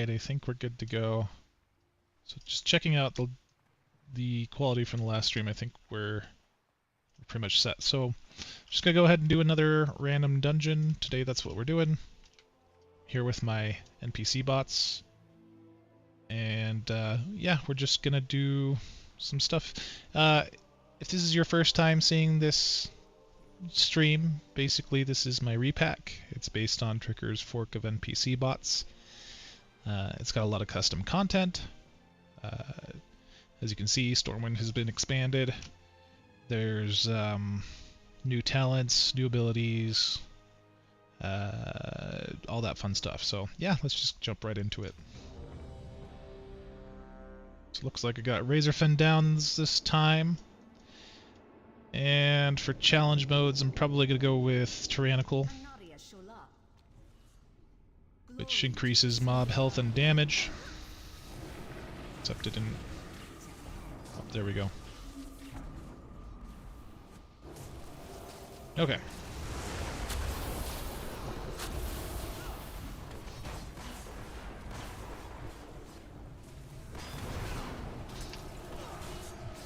Alright, I think we're good to go. So just checking out the quality from the last stream, I think we're pretty much set. So just gonna go ahead and do another random dungeon. Today that's what we're doing. Here with my NPC bots. And yeah, we're just gonna do some stuff. If this is your first time seeing this stream, basically this is my repack. It's based on Tricker's fork of NPC Bots. It's got a lot of custom content. As you can see, Stormwind has been expanded. There's new talents, new abilities, all that fun stuff. So yeah, let's just jump right into it. So it looks like I got Razorfen Downs this time. And for challenge modes, I'm probably going to go with Tyrannical, which increases mob health and damage. Except it didn't... Oh, there we go. Okay.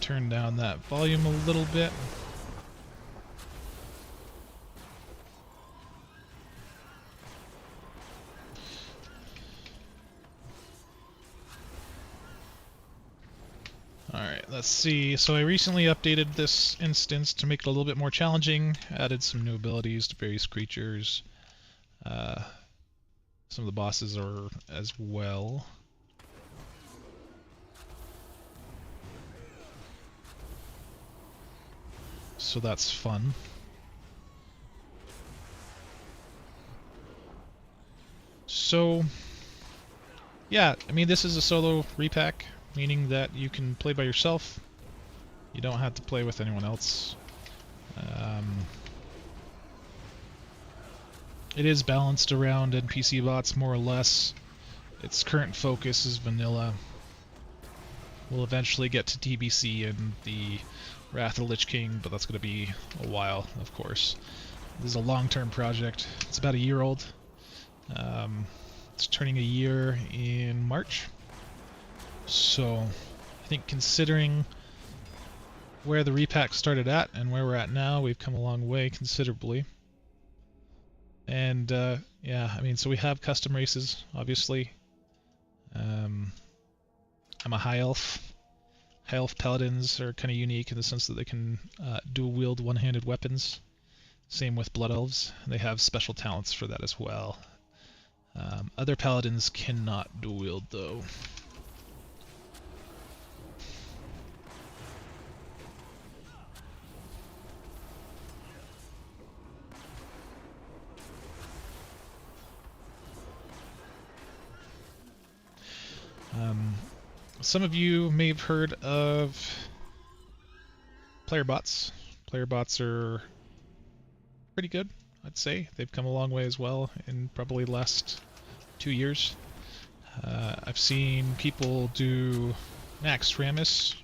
Turn down that volume a little bit. Alright, let's see. So I recently updated this instance to make it a little bit more challenging. Added some new abilities to various creatures. Some of the bosses are as well. So that's fun. So, yeah, I mean, this is a solo repack, meaning that you can play by yourself. You don't have to play with anyone else. It is balanced around NPC bots, more or less. Its current focus is vanilla. We'll eventually get to TBC and the Wrath of the Lich King, but that's going to be a while, of course. This is a long-term project. It's about a year old. It's turning a year in March. So, I think considering where the repack started at and where we're at now, we've come a long way considerably. And, yeah, I mean, so we have custom races, obviously. I'm a High Elf. High Elf Paladins are kind of unique in the sense that they can dual-wield one-handed weapons. Same with Blood Elves. They have special talents for that as well. Other Paladins cannot dual-wield, though. Some of you may have heard of player bots. Player bots are pretty good, I'd say. They've come a long way as well in probably the last 2 years. I've seen people do Max Ramus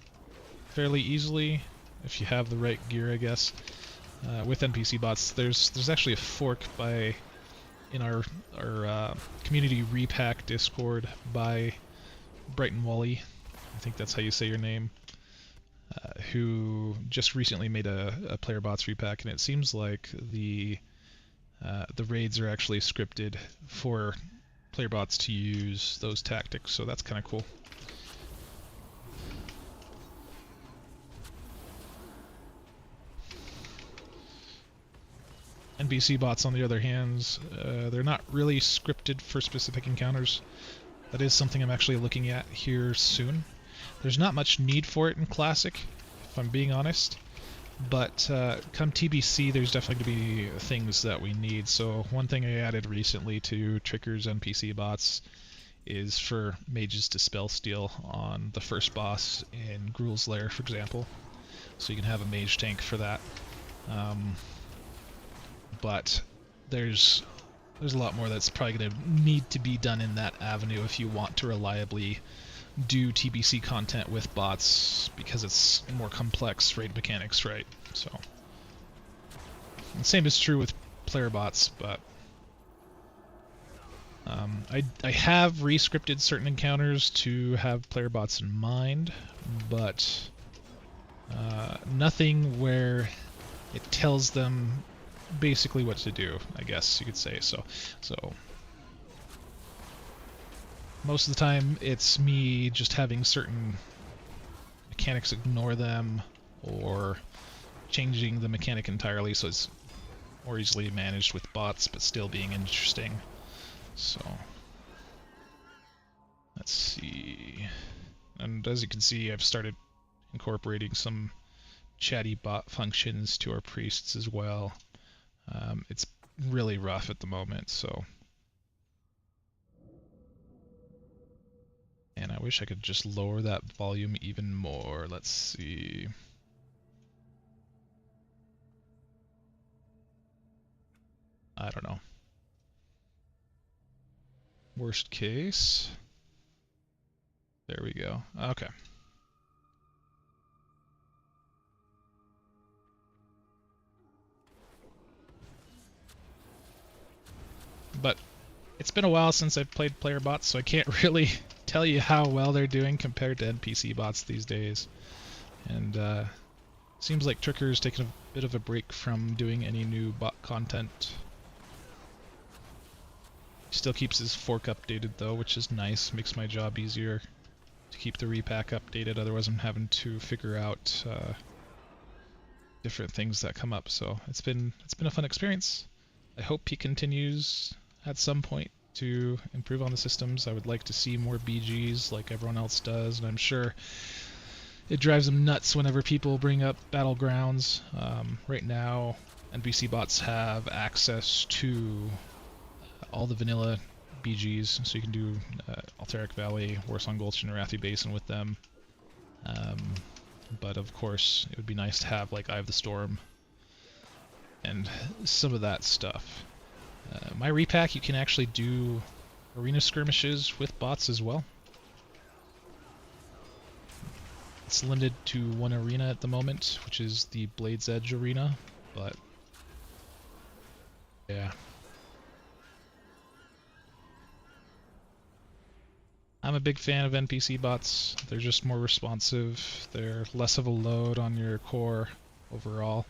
fairly easily, if you have the right gear, I guess. With NPC bots, there's actually a fork in our community repack Discord by Brighton Wally, I think that's how you say your name, who just recently made a player bots repack, and it seems like the raids are actually scripted for player bots to use those tactics, so that's kind of cool. NPC bots, on the other hand, they're not really scripted for specific encounters. That is something I'm actually looking at here soon. There's not much need for it in Classic, if I'm being honest, but come TBC there's definitely going to be things that we need. So one thing I added recently to Tricker's NPC bots is for mages to spell steal on the first boss in Gruul's Lair, for example. So you can have a mage tank for that. But there's a lot more that's probably going to need to be done in that avenue if you want to reliably do TBC content with bots, because it's more complex raid mechanics, right? So, the same is true with player bots, but I have re-scripted certain encounters to have player bots in mind, but nothing where it tells them basically what to do, I guess you could say. So most of the time it's me just having certain mechanics ignore them, or changing the mechanic entirely so it's more easily managed with bots but still being interesting. So let's see. And as you can see, I've started incorporating some chatty bot functions to our priests as well. It's really rough at the moment, so. And I wish I could just lower that volume even more. Let's see. I don't know. Worst case. There we go. Okay. But it's been a while since I've played player bots, so I can't really tell you how well they're doing compared to NPC bots these days. And seems like Tricker's taken a bit of a break from doing any new bot content. He still keeps his fork updated though, which is nice. Makes my job easier to keep the repack updated, otherwise I'm having to figure out different things that come up. So it's been a fun experience. I hope he continues at some point to improve on the systems. I would like to see more BGs like everyone else does, and I'm sure it drives them nuts whenever people bring up Battlegrounds. Right now, NPC bots have access to all the vanilla BGs, so you can do Alterac Valley, Warsong Gulch, and Arathi Basin with them. But of course, it would be nice to have like Eye of the Storm and some of that stuff. My repack, you can actually do arena skirmishes with bots as well. It's limited to one arena at the moment, which is the Blade's Edge arena, but yeah. I'm a big fan of NPC bots. They're just more responsive. They're less of a load on your core overall.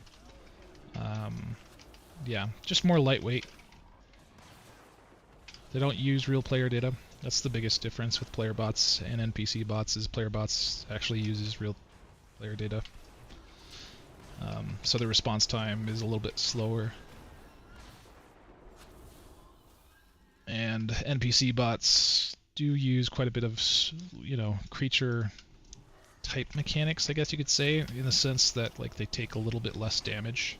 Yeah, just more lightweight. They don't use real player data. That's the biggest difference with player bots and NPC bots, is player bots actually uses real player data. So the response time is a little bit slower. And NPC bots do use quite a bit of, creature type mechanics, I guess you could say, in the sense that like they take a little bit less damage.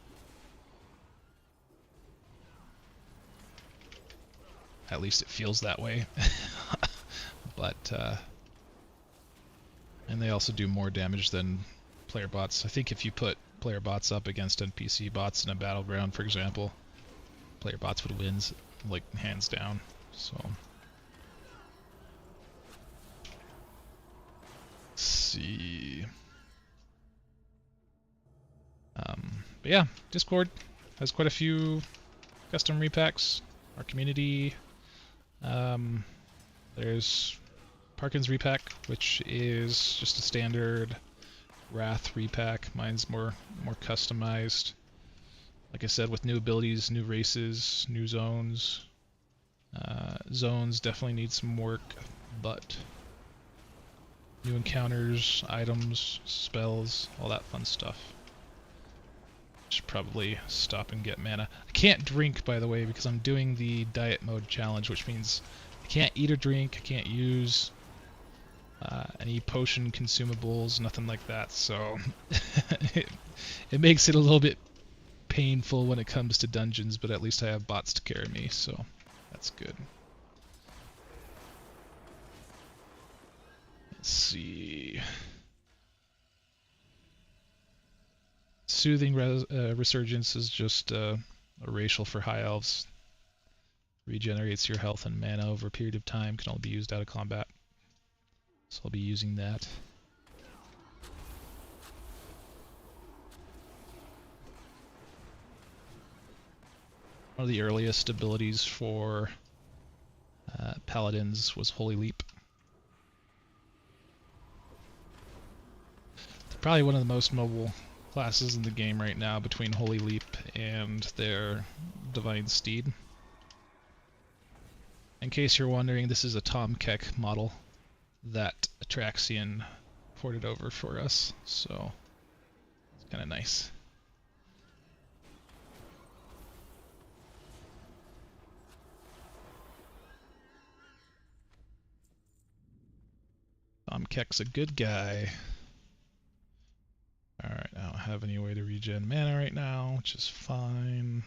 At least it feels that way. But and they also do more damage than player bots. I think if you put player bots up against NPC bots in a battleground, for example, player bots would win, like, hands down. So let's see. But yeah, Discord has quite a few custom repacks. Our community. There's Parkin's repack, which is just a standard Wrath repack. Mine's more customized. Like I said, with new abilities, new races, new zones. Zones definitely need some work, but new encounters, items, spells, all that fun stuff. Should probably stop and get mana. I can't drink, by the way, because I'm doing the diet mode challenge, which means I can't eat or drink, I can't use any potion consumables, nothing like that, so it makes it a little bit painful when it comes to dungeons, but at least I have bots to carry me, so that's good. Let's see. Soothing Resurgence is just a racial for High Elves. Regenerates your health and mana over a period of time, can only be used out of combat. So I'll be using that. One of the earliest abilities for Paladins was Holy Leap. Probably one of the most mobile classes in the game right now between Holy Leap and their Divine Steed. In case you're wondering, this is a Tom Keck model that Atraxian ported over for us, so it's kind of nice. Tom Keck's a good guy. Alright, I don't have any way to regen mana right now, which is fine.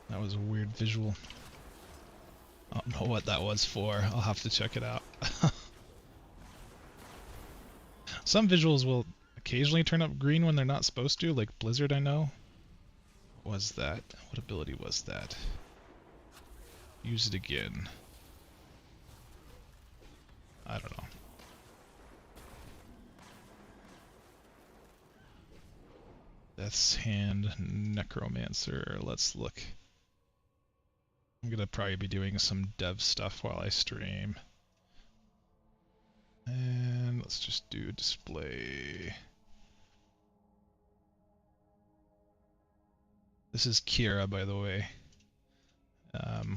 That was a weird visual. I don't know what that was for. I'll have to check it out. Some visuals will occasionally turn up green when they're not supposed to, like Blizzard, I know. What was that? What ability was that? Use it again. I don't know. Death's Hand, Necromancer. Let's look. I'm gonna probably be doing some dev stuff while I stream. And let's just do display. This is Kira, by the way,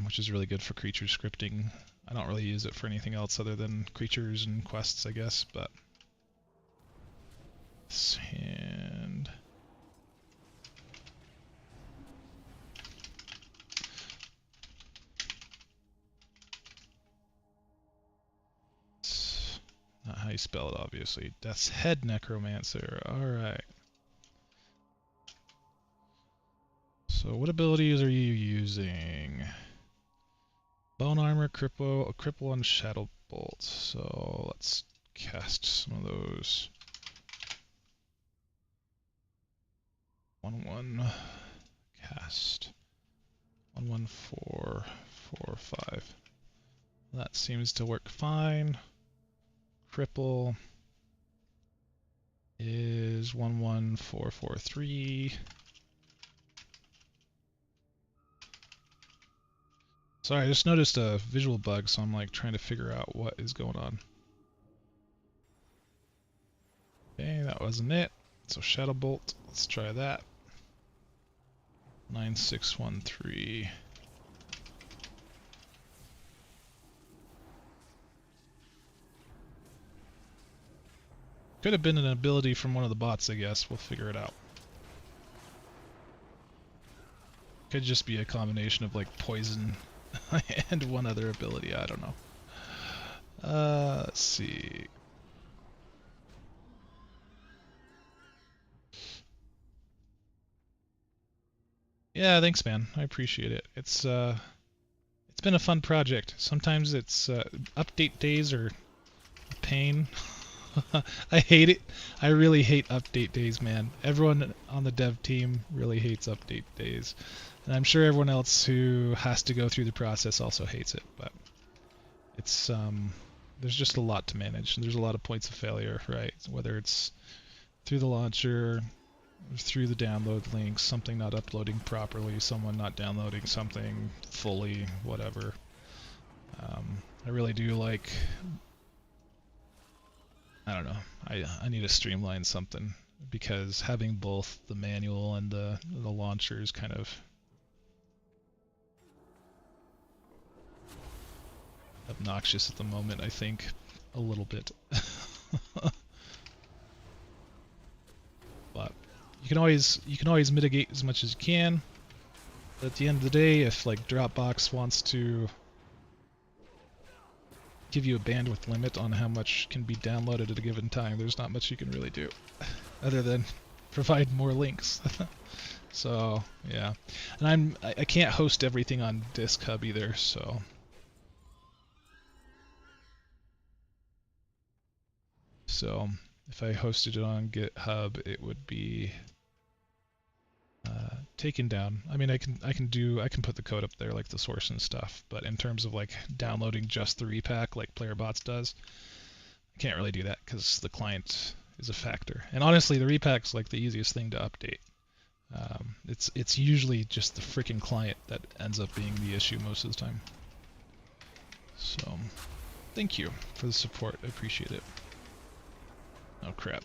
which is really good for creature scripting. I don't really use it for anything else other than creatures and quests, I guess, but... Death's Hand... Not how you spell it, obviously. Death's Head Necromancer. Alright. So what abilities are you using? Bone Armor, Cripple, and Shadow Bolt. So let's cast some of those. 1-1. Cast. 1-1-4. 4-5. That seems to work fine. Cripple is 1-1-4-4-3. Sorry, I just noticed a visual bug, so I'm like trying to figure out what is going on. Okay, that wasn't it. So Shadow Bolt, let's try that. 9-6-1-3. Could have been an ability from one of the bots, I guess. We'll figure it out. Could just be a combination of like poison and one other ability. I don't know. Let's see. Yeah, thanks, man. I appreciate it. It's been a fun project. Sometimes it's update days are a pain. I hate it. I really hate update days, man. Everyone on the dev team really hates update days. And I'm sure everyone else who has to go through the process also hates it, but it's there's just a lot to manage. There's a lot of points of failure, right? Whether it's through the launcher, through the download links, something not uploading properly, someone not downloading something fully, whatever. I really do like... I don't know. I need to streamline something because having both the manual and the launcher is kind of obnoxious at the moment, I think, a little bit. But you can always mitigate as much as you can. But at the end of the day, if like Dropbox wants to give you a bandwidth limit on how much can be downloaded at a given time, there's not much you can really do other than provide more links. So yeah, and I can't host everything on Disk Hub either, so if I hosted it on GitHub, it would be taken down. I mean, I can put the code up there, like the source and stuff, but in terms of like downloading just the repack like Player Bots does, I can't really do that because the client is a factor. And honestly, the repack's like the easiest thing to update. It's usually just the freaking client that ends up being the issue most of the time. So, thank you for the support. I appreciate it. Oh crap.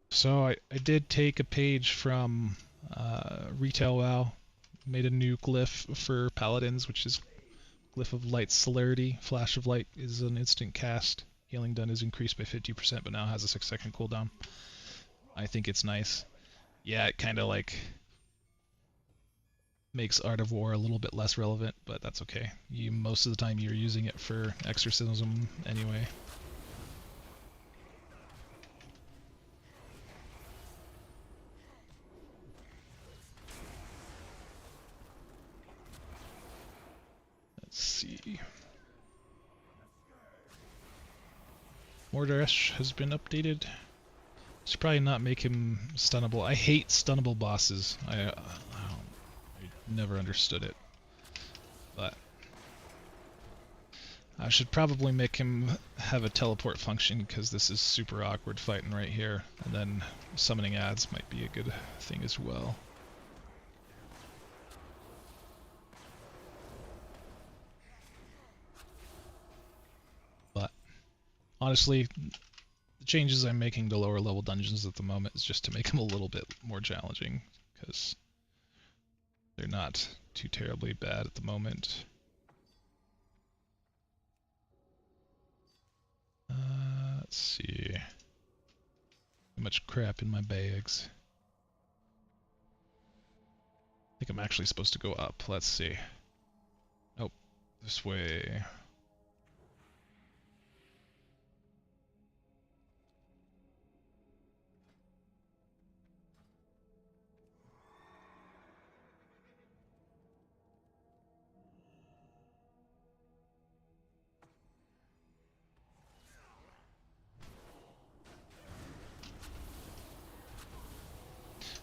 So I did take a page from Retail WoW, made a new glyph for Paladins, which is Glyph of Light Celerity. Flash of Light is an instant cast. Healing done is increased by 50%, but now has a 6-second cooldown. I think it's nice. Yeah, it kind of like makes Art of War a little bit less relevant, but that's okay. Most of the time you're using it for exorcism anyway. Let's see. Mordaresh has been updated. Should probably not make him stunnable. I hate stunnable bosses. I never understood it. But I should probably make him have a teleport function because this is super awkward fighting right here. And then summoning ads might be a good thing as well. But honestly, the changes I'm making to lower level dungeons at the moment is just to make them a little bit more challenging, because they're not too terribly bad at the moment. Let's see. Too much crap in my bags. I think I'm actually supposed to go up. Let's see. Nope. This way.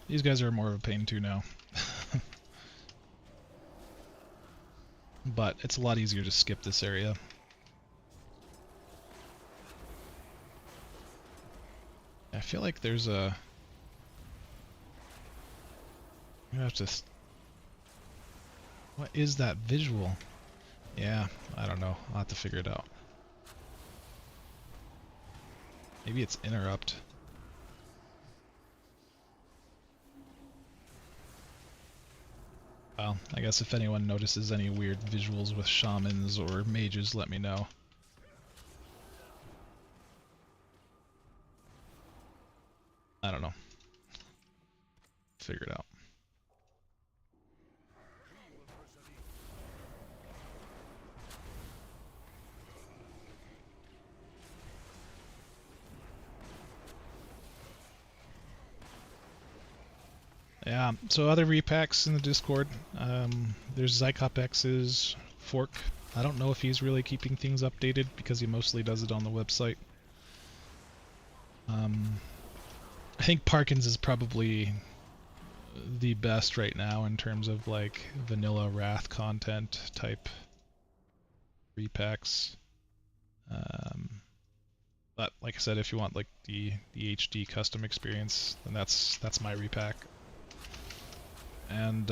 These guys are more of a pain too now. But it's a lot easier to skip this area. I feel like there's a... I have to... What is that visual? Yeah, I don't know. I'll have to figure it out. Maybe it's interrupt. Well, I guess if anyone notices any weird visuals with shamans or mages, let me know. I don't know. Figure it out. Yeah, so other repacks in the Discord. There's Xycopex's fork. I don't know if he's really keeping things updated because he mostly does it on the website. I think Parkins is probably the best right now in terms of like vanilla Wrath content type repacks. But like I said, if you want like the HD custom experience, then that's my repack. And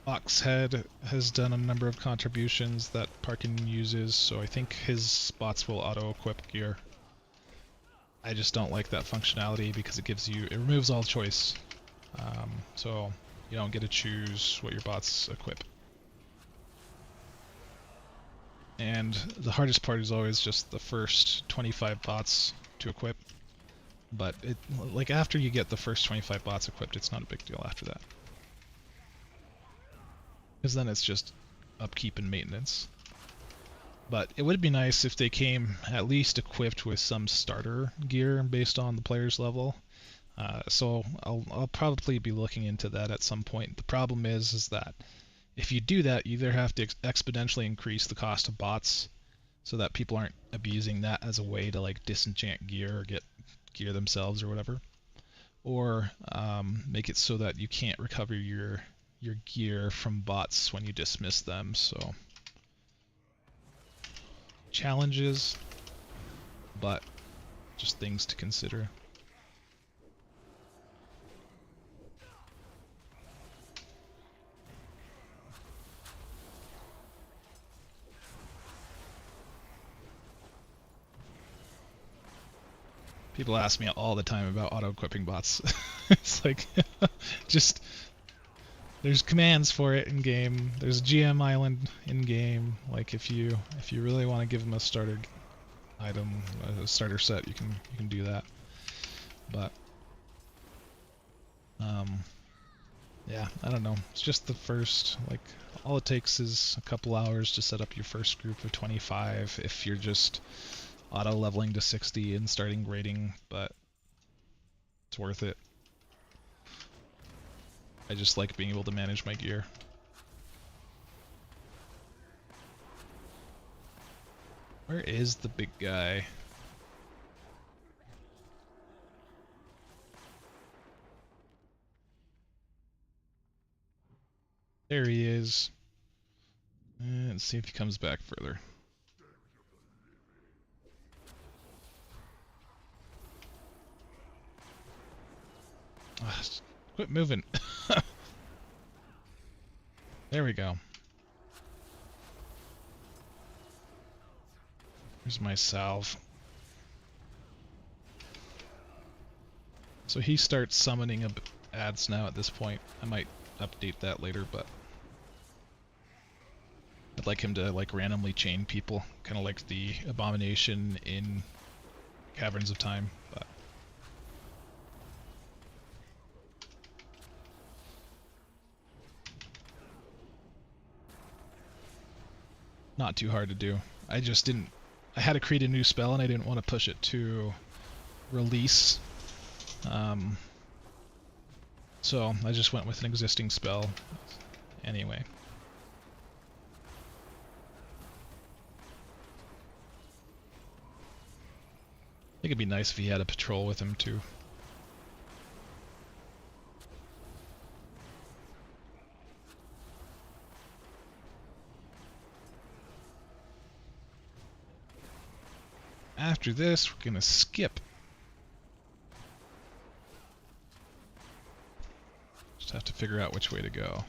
Oxhead has done a number of contributions that Parkin uses, so I think his bots will auto-equip gear. I just don't like that functionality because it removes all choice. So you don't get to choose what your bots equip. And the hardest part is always just the first 25 bots to equip. But like after you get the first 25 bots equipped, it's not a big deal after that. Because then it's just upkeep and maintenance. But it would be nice if they came at least equipped with some starter gear based on the player's level. So I'll probably be looking into that at some point. The problem is that if you do that, you either have to exponentially increase the cost of bots so that people aren't abusing that as a way to like disenchant gear or get gear themselves or whatever, or make it so that you can't recover your gear from bots when you dismiss them. So challenges, but just things to consider. People ask me all the time about auto-equipping bots. It's like, just, there's commands for it in game. There's a GM island in game. Like if you really want to give them a starter item, a starter set, you can do that. But yeah, I don't know. It's just the first, like, all it takes is a couple hours to set up your first group of 25 if you're just auto leveling to 60 and starting grading, but it's worth it. I just like being able to manage my gear. Where is the big guy? There he is. And let's see if he comes back further. Quit moving. There we go. Here's my salve. So he starts summoning ads now at this point. I might update that later, but I'd like him to like randomly chain people, kind of like the abomination in Caverns of Time. But not too hard to do. I just didn't. I had to create a new spell, and I didn't want to push it to release. So I just went with an existing spell. Anyway. I think it'd be nice if he had a patrol with him too. After this, we're gonna skip. Just have to figure out which way to go.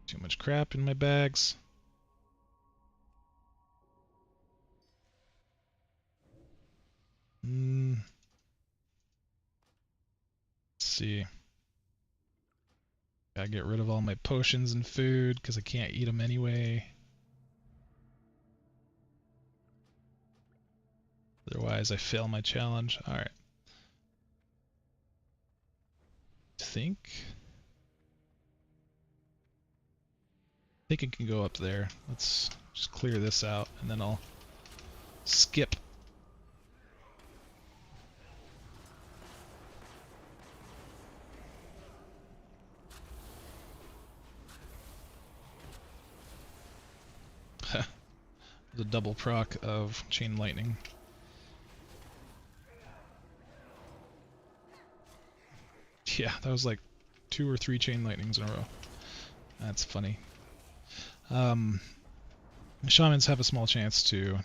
Too much crap in my bags. Let's see. Gotta get rid of all my potions and food because I can't eat them anyway. Otherwise, I fail my challenge. Alright. I think it can go up there. Let's just clear this out and then I'll skip. The double proc of chain lightning. Yeah, that was like 2 or 3 chain lightnings in a row. That's funny. Shamans have a small chance to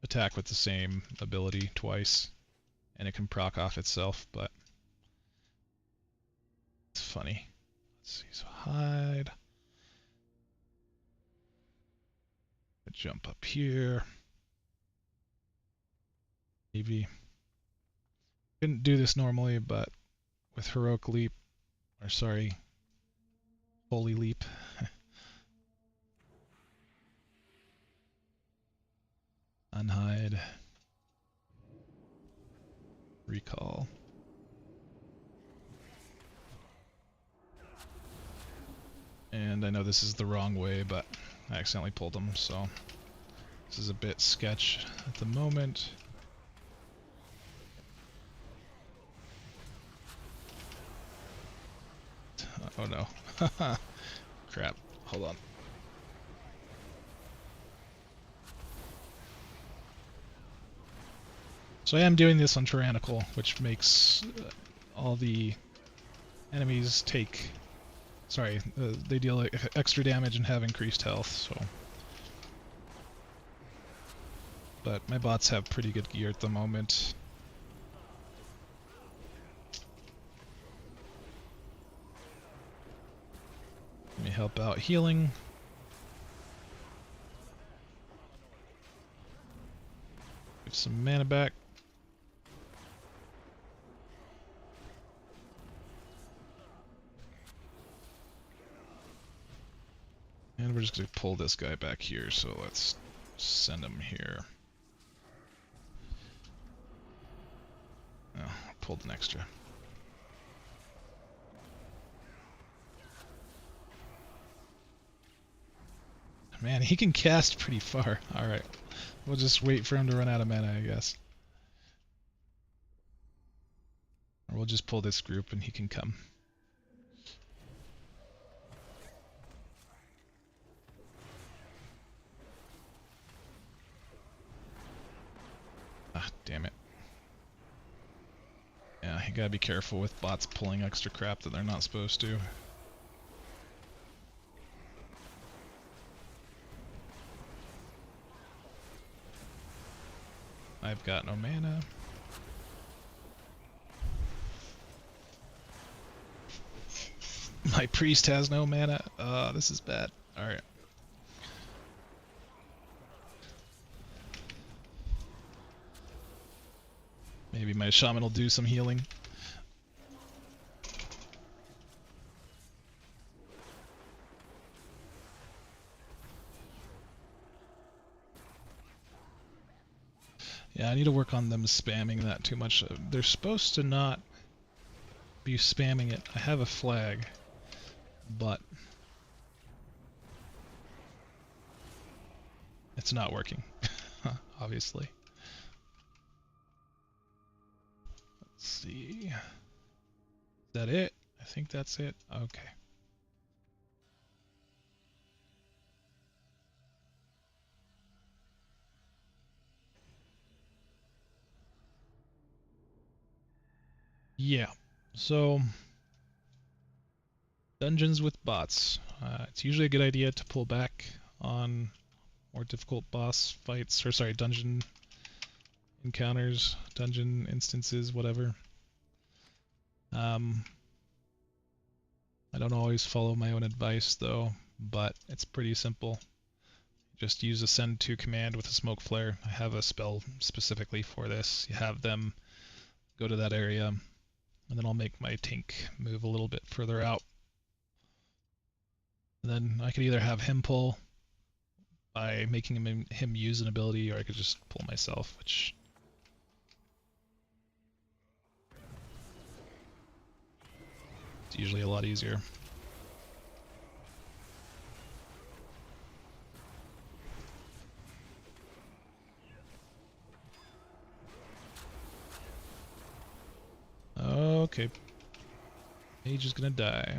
attack with the same ability twice, and it can proc off itself, but it's funny. Let's see, so hide. Jump up here. Maybe. Couldn't do this normally, but with Heroic Leap, or sorry, Holy Leap. Unhide. Recall. And I know this is the wrong way, but I accidentally pulled them, so this is a bit sketch at the moment. Oh no. Crap. hold on. So I am doing this on Tyrannical, which makes all the enemies take... Sorry, they deal extra damage and have increased health, so... But my bots have pretty good gear at the moment. Let me help out healing. Give some mana back. And we're just going to pull this guy back here, so let's send him here. Oh, pulled an extra. Man, he can cast pretty far. Alright, we'll just wait for him to run out of mana, I guess. Or we'll just pull this group and he can come. Ah, damn it. Yeah, you gotta be careful with bots pulling extra crap that they're not supposed to. I've got no mana. My priest has no mana. This is bad. Alright. Maybe my shaman will do some healing. Yeah, I need to work on them spamming that too much. They're supposed to not be spamming it. I have a flag, but it's not working, obviously. Let's see. Is that it? I think that's it. Okay. Yeah, so dungeons with bots. It's usually a good idea to pull back on more difficult boss fights, or sorry, dungeon encounters, dungeon instances, whatever. I don't always follow my own advice though, but it's pretty simple. Just use a send to command with a smoke flare. I have a spell specifically for this. You have them go to that area, and then I'll make my Tink move a little bit further out. And then I could either have him pull by making him use an ability, or I could just pull myself, which... it's usually a lot easier. Okay. Mage is gonna die.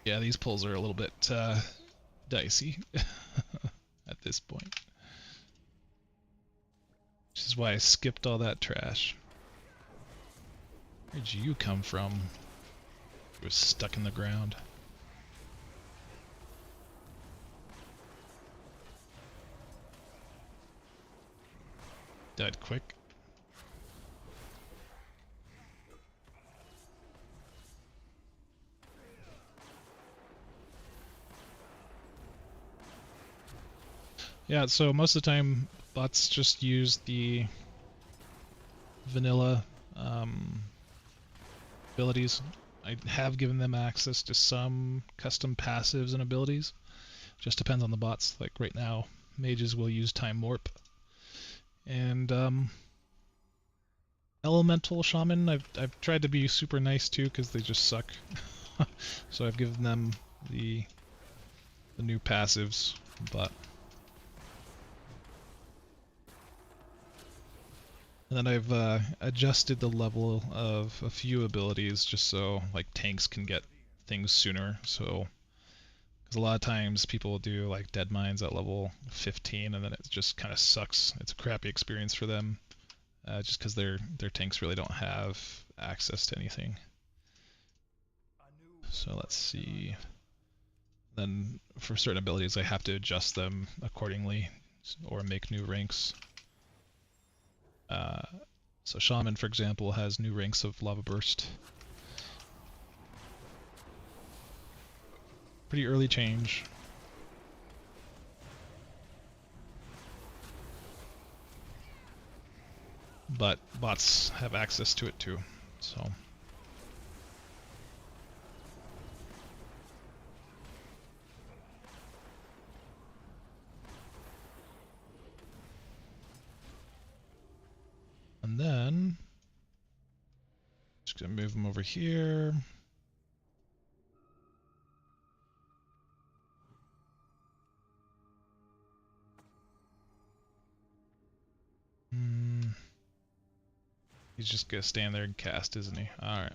Yeah, these pulls are a little bit dicey at this point. Which is why I skipped all that trash. Where'd you come from? It was stuck in the ground. Died quick. Yeah, so most of the time bots just use the vanilla abilities. I have given them access to some custom passives and abilities. Just depends on the bots. Like right now, mages will use Time Warp. And Elemental Shaman, I've tried to be super nice too, because they just suck. So I've given them the new passives, but And then I've adjusted the level of a few abilities just so like tanks can get things sooner. So, because a lot of times people will do like dead mines at level 15, and then it just kind of sucks. It's a crappy experience for them, just because their tanks really don't have access to anything. So let's see. Then for certain abilities, I have to adjust them accordingly, or make new ranks. So Shaman, for example, has new ranks of Lava Burst. Pretty early change. But bots have access to it too, so. And then, just gonna move them over here. He's just gonna stand there and cast, isn't he? Alright.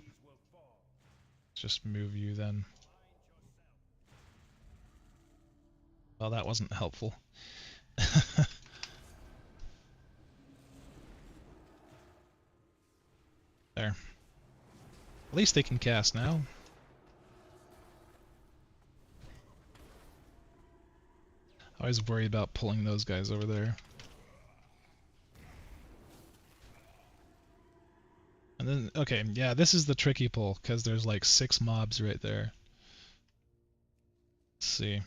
Just move you then. Well, that wasn't helpful. There. At least they can cast now. I always worry about pulling those guys over there. And then, okay, yeah, this is the tricky pull, because there's like 6 mobs right there. Let's see.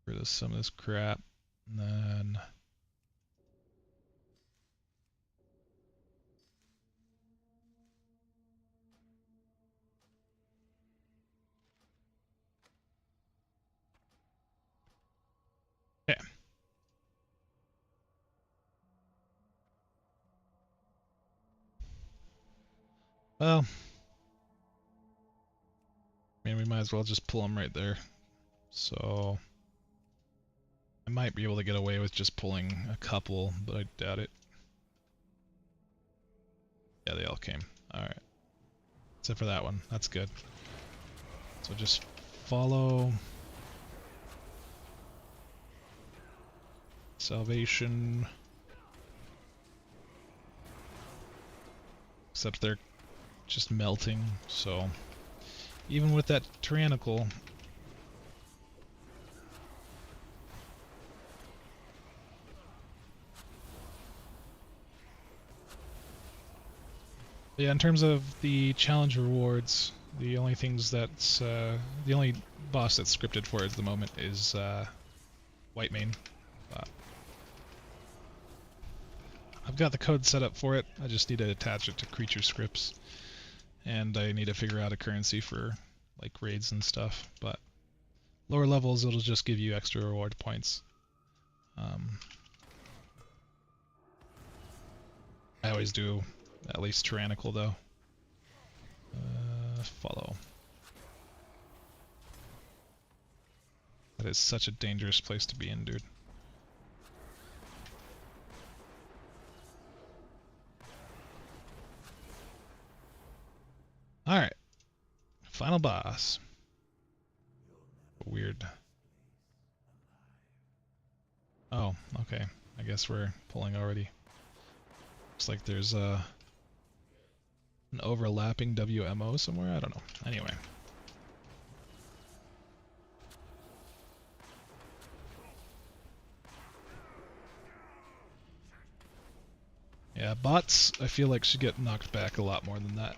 Rid of some of this crap, and then... Okay. Well, I mean, we might as well just pull them right there. So, I might be able to get away with just pulling a couple, but I doubt it. Yeah, they all came. Alright. Except for that one. That's good. So just follow... Salvation... Except they're just melting, so... Even with that tyrannical... Yeah, in terms of the challenge rewards, the only things that's... the only boss that's scripted for it at the moment is White Mane. I've got the code set up for it, I just need to attach it to creature scripts. And I need to figure out a currency for like raids and stuff, but lower levels it'll just give you extra reward points. I always do at least tyrannical though. Follow. That is such a dangerous place to be in, dude. Alright. Final boss. Weird. Oh, okay. I guess we're pulling already. Looks like there's an overlapping WMO somewhere? I don't know. Anyway. Yeah, bots I feel like should get knocked back a lot more than that.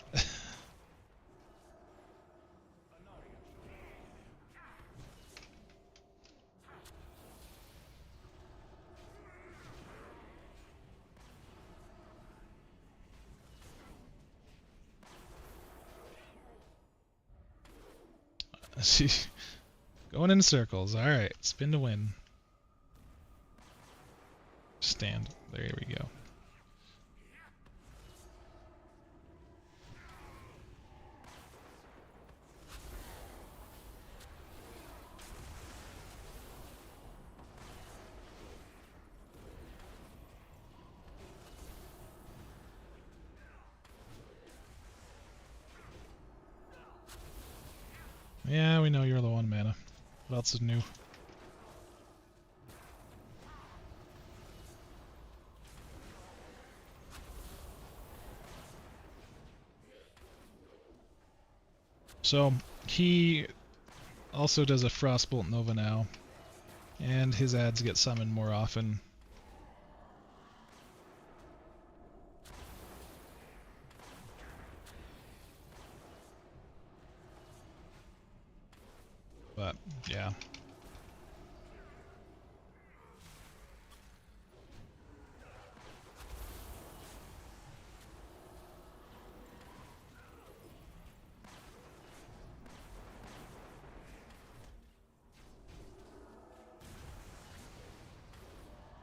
Going in circles. Alright, spin to win. Stand. There we go. Yeah, we know you're low on mana. What else is new? So, he also does a Frostbolt Nova now, and his ads get summoned more often. But, yeah.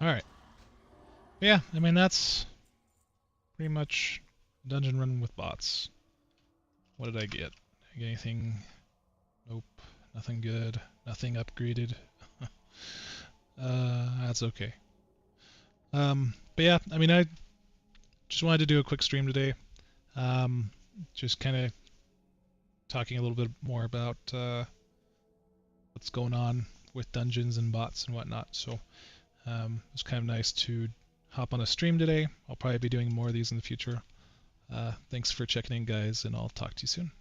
Alright. Yeah, I mean, that's pretty much dungeon run with bots. What did I get? Anything? Nope. Nothing good. Nothing upgraded. That's okay. But yeah, I mean, I just wanted to do a quick stream today. Just kind of talking a little bit more about what's going on with dungeons and bots and whatnot. So it was kind of nice to hop on a stream today. I'll probably be doing more of these in the future. Thanks for checking in, guys, and I'll talk to you soon.